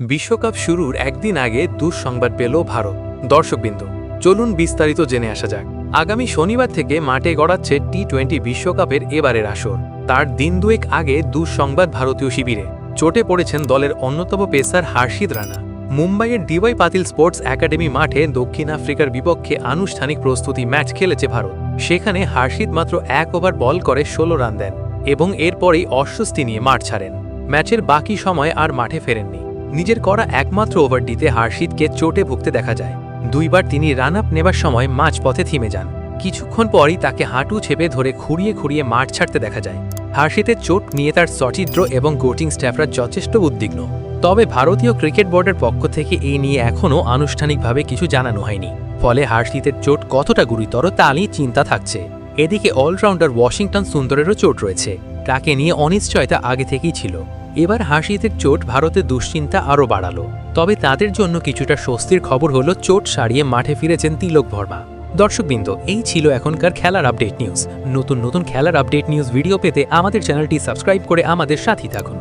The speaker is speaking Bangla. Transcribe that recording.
বিশ্বকাপ শুরুর একদিন আগে দুঃসংবাদ পেল ভারত। দর্শকবৃন্দ, চলুন বিস্তারিত জেনে আসা যাক। আগামী শনিবার থেকে মাঠে গড়াচ্ছে টি-20 বিশ্বকাপের এবারের আসর। তার দিন দুয়েক আগে দুঃসংবাদ ভারতীয় শিবিরে চোটে পড়েছেন দলের অন্যতম পেসার হর্ষিত রানা। মুম্বাইয়ের ডিওয়াই পাতিল স্পোর্টস একাডেমি মাঠে দক্ষিণ আফ্রিকার বিপক্ষে আনুষ্ঠানিক প্রস্তুতি ম্যাচ খেলেছে ভারত। সেখানে হর্ষিত মাত্র 1 ওভার বল করে 16 রান দেন এবং এরপরেই অস্বস্তি নিয়ে মাঠ ছাড়েন। ম্যাচের বাকি সময় আর মাঠে ফেরেননি। নিজের করা একমাত্র ওভারটিতে হর্ষিতকে চোটে ভুগতে দেখা যায়। দুইবার তিনি রান আপ নেবার সময় মাঝপথে থেমে যান। কিছুক্ষণ পরই তাকে হাঁটু চেপে ধরে খুঁড়িয়ে খুঁড়িয়ে মাঠ ছাড়তে দেখা যায়। হর্ষিতের চোট নিয়ে তার সচিত্র এবং কোচিং স্টাফরা যথেষ্ট উদ্বিগ্ন। তবে ভারতীয় ক্রিকেট বোর্ডের পক্ষ থেকে এই নিয়ে এখনও আনুষ্ঠানিকভাবে কিছু জানানো হয়নি। ফলে হর্ষিতের চোট কতটা গুরুতর তা নিয়ে চিন্তা থাকছে। এদিকে অলরাউন্ডার ওয়াশিংটন সুন্দরেরও চোট রয়েছে। তাকে নিয়ে অনিশ্চয়তা আগে থেকেই ছিল। এবার হর্ষিতের চোট ভারতের দুশ্চিন্তা আরও বাড়ালো। তবে তাদের জন্য কিছুটা স্বস্তির খবর হলো চোট সারিয়ে মাঠে ফিরেছেন তিলক ভার্মা। দর্শকবৃন্দ, এই ছিল এখনকার খেলার আপডেট নিউজ। নতুন নতুন খেলার আপডেট নিউজ ভিডিও পেতে আমাদের চ্যানেলটি সাবস্ক্রাইব করে আমাদের সাথেই থাকুন।